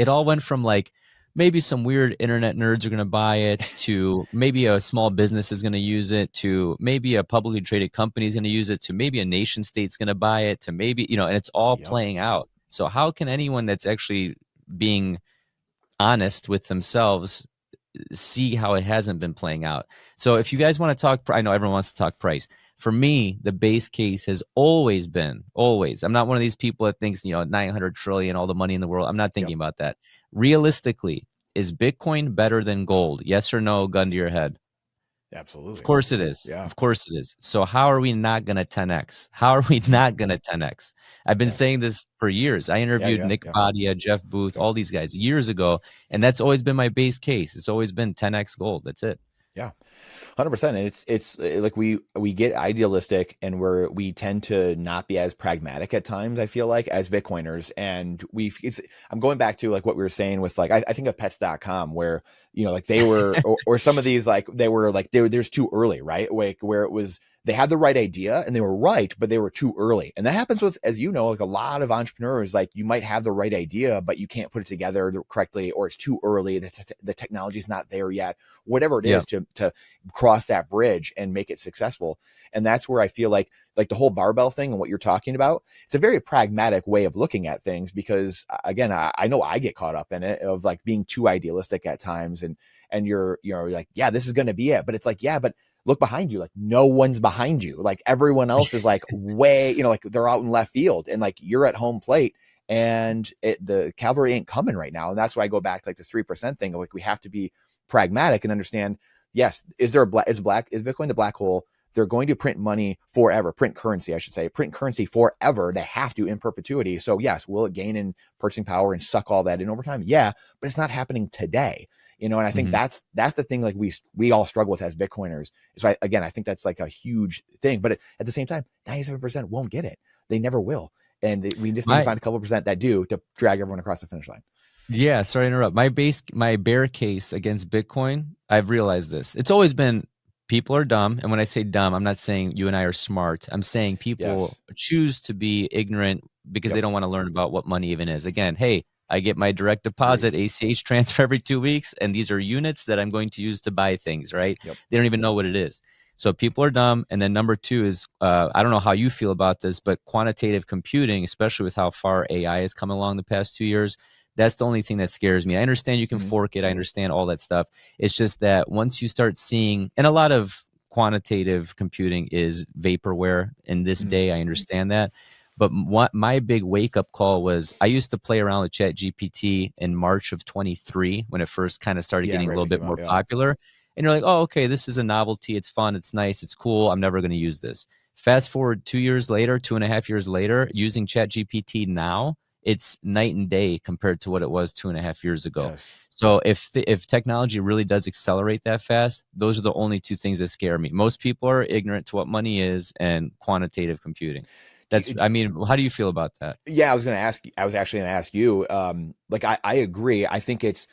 it all went from like, maybe some weird internet nerds are going to buy it to maybe a small business is going to use it to maybe a publicly traded company is going to use it to maybe a nation state's going to buy it to maybe, and it's all Yep. playing out. So how can anyone that's actually being honest with themselves see how it hasn't been playing out? So if you guys want to talk, I know everyone wants to talk price. For me, the base case has always been, always. I'm not one of these people that thinks, 900 trillion, all the money in the world. I'm not thinking about that. Realistically, is Bitcoin better than gold? Yes or no, gun to your head? Absolutely. Of course it is. Yeah. Of course it is. So how are we not going to 10x? How are we not going to 10x? I've been saying this for years. I interviewed Nick Badia, Jeff Booth, all these guys years ago, and that's always been my base case. It's always been 10x gold. That's it. Yeah, 100%. And it's like we get idealistic, and we tend to not be as pragmatic at times, I feel like, as Bitcoiners. And I'm going back to like what we were saying with like, I think of pets.com where, like they were, or some of these, like they were like, there's too early, right? Like where it was, they had the right idea and they were right, but they were too early. And that happens with, as you know, like a lot of entrepreneurs, like you might have the right idea, but you can't put it together correctly, or it's too early. The technology is not there yet, whatever it is to cross that bridge and make it successful. And that's where I feel like the whole barbell thing and what you're talking about, it's a very pragmatic way of looking at things, because again, I know I get caught up in it of like being too idealistic at times. And you're like, yeah, this is going to be it. But it's like, yeah, but look behind you. Like no one's behind you. Like everyone else is like way, like they're out in left field, and like you're at home plate, and the cavalry ain't coming right now. And that's why I go back to like this 3% thing. Like we have to be pragmatic and understand, yes, is Bitcoin the black hole? They're going to print money forever, print currency forever. They have to, in perpetuity. So yes, will it gain in purchasing power and suck all that in over time? Yeah, but it's not happening today. And I think that's the thing, like we all struggle with as Bitcoiners. So again, I think that's like a huge thing, but at the same time, 97% won't get it. They never will. And we just need to find a couple percent that do, to drag everyone across the finish line. Yeah. Sorry to interrupt. My bear case against Bitcoin, I've realized this. It's always been people are dumb. And when I say dumb, I'm not saying you and I are smart. I'm saying people choose to be ignorant because they don't want to learn about what money even is. Again, hey, I get my direct deposit ACH transfer every 2 weeks, and these are units that I'm going to use to buy things, right? They don't even know what it is. So people are dumb. And then number two is, I don't know how you feel about this, but quantitative computing, especially with how far AI has come along the past 2 years, that's the only thing that scares me. I understand you can fork it. I understand all that stuff. It's just that once you start seeing, and a lot of quantitative computing is vaporware in this day, I understand that. But what my big wake up call was, I used to play around with ChatGPT in March of 23 when it first kind of started getting a little bit more popular. And you're like, oh, okay, this is a novelty. It's fun. It's nice. It's cool. I'm never going to use this. Fast forward 2 years later, 2.5 years later, using ChatGPT now, it's night and day compared to what it was 2.5 years ago. So if technology really does accelerate that fast, those are the only two things that scare me. Most people are ignorant to what money is and quantitative computing. How do you feel about that? Yeah, I was actually going to ask you, like, I agree. I think it's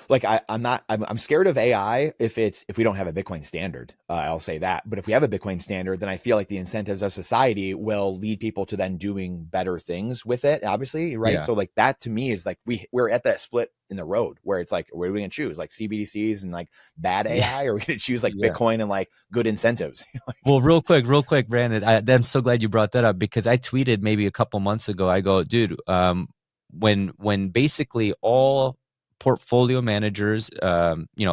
like, I'm scared of AI if we don't have a Bitcoin standard. I'll say that. But if we have a Bitcoin standard, then I feel like the incentives of society will lead people to then doing better things with it, obviously. Right. Yeah. So like that to me is like, we're at that split in the road where it's like, what are we going to choose? Like CBDCs and like bad AI, or are we going to choose like Bitcoin and like good incentives? Well, real quick, Brandon, I'm so glad you brought that up, because I tweeted maybe a couple months ago, I go, dude, when basically all portfolio managers,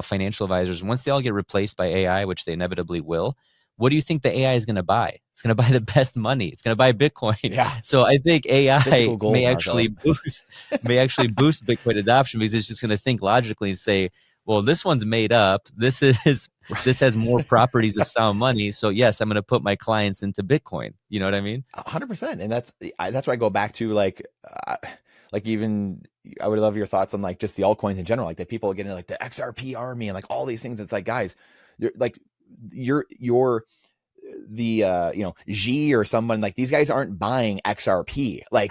financial advisors, once they all get replaced by AI, which they inevitably will, what do you think the AI is going to buy? It's going to buy the best money. It's going to buy Bitcoin. Yeah. So I think AI gold, may actually boost Bitcoin adoption, because it's just going to think logically and say, well, this one's made up. This has more properties of sound money. So yes, I'm going to put my clients into Bitcoin. You know what I mean? 100%. And that's why I go back to like even I would love your thoughts on like just the altcoins in general, like that people get into like the XRP army and like all these things. It's like, guys, you're G or someone like these guys aren't buying XRP. Like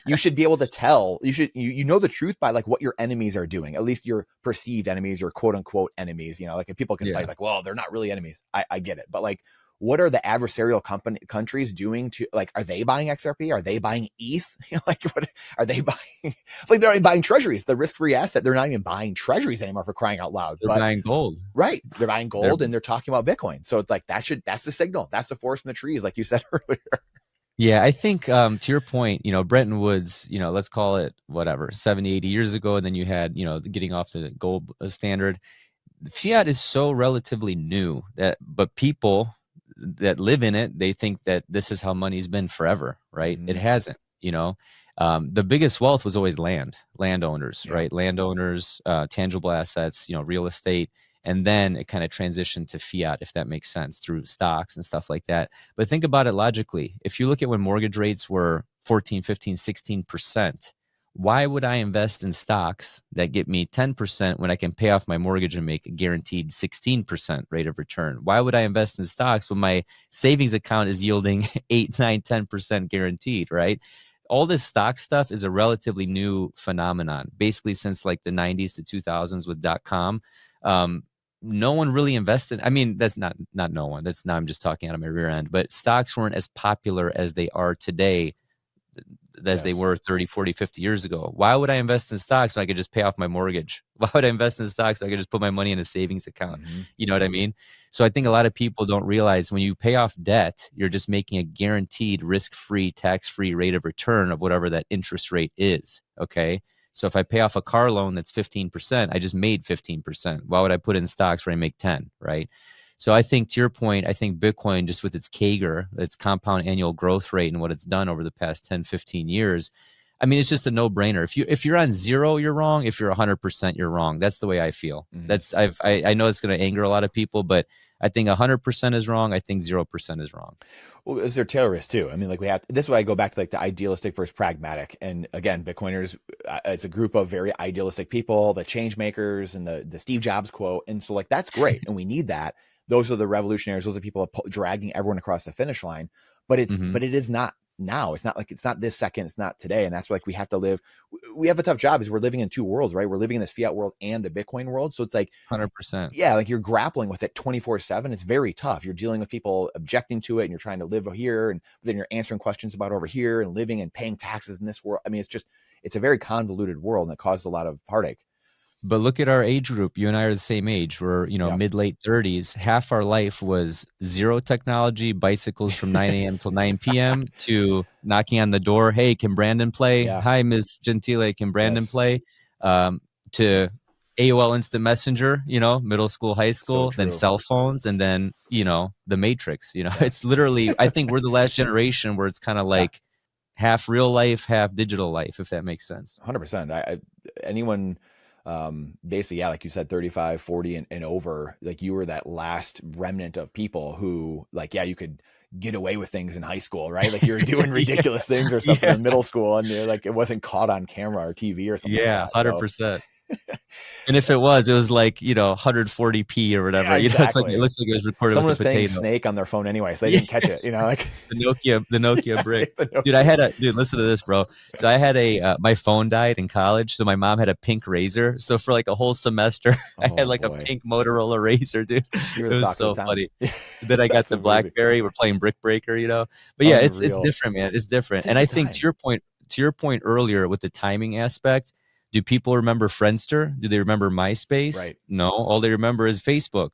you should be able to tell, you know the truth by like what your enemies are doing, at least your perceived enemies, your quote unquote enemies, like if people can fight like, well, they're not really enemies. I get it. But like what are the adversarial countries doing to, like, are they buying XRP? Are they buying ETH? Like, what are they buying? Like, they're buying treasuries, the risk-free asset. They're not even buying treasuries anymore, for crying out loud. They're buying gold. Right. They're buying gold and they're talking about Bitcoin. So it's like, that's the signal. That's the forest in the trees, like you said earlier. Yeah, I think to your point, Bretton Woods, let's call it whatever, 70, 80 years ago. And then you had, getting off the gold standard. Fiat is so relatively new but people that live in it, they think that this is how money's been forever, right? It hasn't. The biggest wealth was always landowners, right? Landowners, tangible assets, real estate. And then it kind of transitioned to fiat, if that makes sense, through stocks and stuff like that. But think about it logically. If you look at when mortgage rates were 14, 15, 16%, why would I invest in stocks that get me 10% when I can pay off my mortgage and make a guaranteed 16% rate of return? Why would I invest in stocks when my savings account is yielding 8, 9, 10% guaranteed, right? All this stock stuff is a relatively new phenomenon, basically since like the 90s to 2000s with .com. No one really invested. I mean, that's not no one. That's not, I'm just talking out of my rear end. But stocks weren't as popular as they are today, as they were 30, 40, 50 years ago. Why would I invest in stocks when I could just pay off my mortgage? Why would I invest in stocks so I could just put my money in a savings account? You know what I mean? So I think a lot of people don't realize when you pay off debt, you're just making a guaranteed risk-free, tax-free rate of return of whatever that interest rate is, okay? So if I pay off a car loan that's 15%, I just made 15%. Why would I put in stocks where I make 10, right? So I think, to your point, I think Bitcoin, just with its CAGR, its compound annual growth rate, and what it's done over the past 10, 15 years, I mean, it's just a no-brainer. If you're on zero, you're wrong. If you're 100%, you're wrong. That's the way I feel. I know it's going to anger a lot of people, but I think 100% is wrong. I think 0% is wrong. Well, is there tail risk too? I mean, like this is why I go back to like the idealistic versus pragmatic. And again, Bitcoiners, it's a group of very idealistic people, the change makers and the Steve Jobs quote. And so like, that's great. And we need that. Those are the revolutionaries. Those are people dragging everyone across the finish line, but it is not now. It's not this second. It's not today. And that's like, we have to live. We have a tough job because we're living in two worlds, right? We're living in this fiat world and the Bitcoin world. So it's like 100%. Yeah. Like you're grappling with it 24/7. It's very tough. You're dealing with people objecting to it and you're trying to live here. And then you're answering questions about over here and living and paying taxes in this world. I mean, it's a very convoluted world and it causes a lot of heartache. But look at our age group. You and I are the same age. We're, mid, late 30s. Half our life was zero technology, bicycles from 9 a.m. till 9 p.m. to knocking on the door. Hey, can Brandon play? Hi, Miss Gentile. Can Brandon play? To AOL Instant Messenger, middle school, high school, then cell phones, and then, the Matrix. It's literally, I think we're the last generation where it's kind of like half real life, half digital life, if that makes sense. 100%. Anyone... basically, like you said, 35, 40 and over, like you were that last remnant of people who like, you could get away with things in high school, right? Like you were doing ridiculous things or something in middle school and you're like, it wasn't caught on camera or TV or something. Yeah, like 100%. And if it was like, 140p or whatever, exactly. It looks like it was recorded. Someone with was playing Snake on their phone anyway, so they didn't catch it, like the Nokia brick. Dude, listen to this, bro. So I had my phone died in college. So my mom had a pink razor. So for like a whole semester, I had like a pink Motorola razor, dude. It was so funny. Then I got the BlackBerry. We're playing Brick Breaker, But yeah, it's different, man. It's different. And I think to your point earlier with the timing aspect, do people remember Friendster? Do they remember MySpace? Right. No, all they remember is Facebook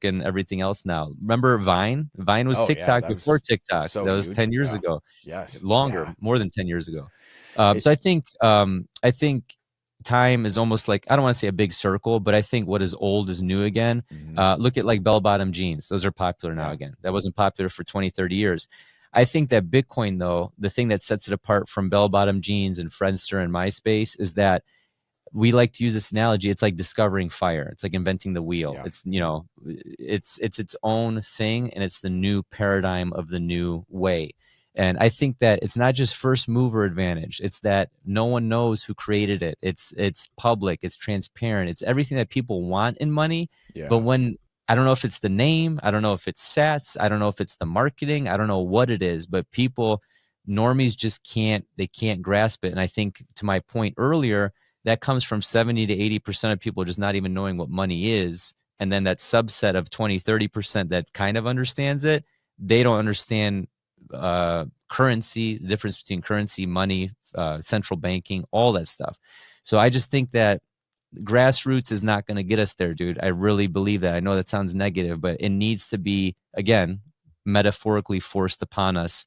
and everything else now. Remember Vine? Vine was TikTok before TikTok. That was 10 years ago. Yes. Longer, more than 10 years ago. So I think time is almost like, I don't want to say a big circle, but I think what is old is new again. Look at like bell-bottom jeans. Those are popular now again. That wasn't popular for 20, 30 years. I think that Bitcoin, though, the thing that sets it apart from bell-bottom jeans and Friendster and MySpace is that we like to use this analogy. It's like discovering fire. It's like inventing the wheel. It's, it's its own thing, and it's the new paradigm of the new way. And I think that it's not just first mover advantage. It's that no one knows who created it. It's public. It's transparent. It's everything that people want in money. But when I don't know if it's the name, I don't know if it's sats, I don't know if it's the marketing, I don't know what it is, but normies just can't grasp it. And I think, to my point earlier, that comes from 70 to 80% of people just not even knowing what money is. And then that subset of 20, 30% that kind of understands it, they don't understand currency, the difference between currency, money, central banking, all that stuff. So I just think that grassroots is not going to get us there, dude. I really believe that. I know that sounds negative, but it needs to be, again, metaphorically forced upon us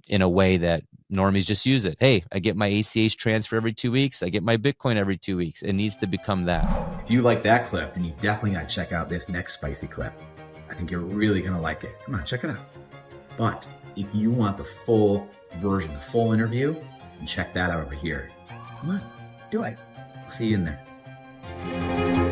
in a way that normies just use it. Hey, I get my ACH transfer every 2 weeks. I get my Bitcoin every 2 weeks. It needs to become that. If you like that clip, then you definitely got to check out this next spicy clip. I think you're really going to like it. Come on, check it out. But if you want the full version, the full interview, then check that out over here. Come on, do it. I'll see you in there.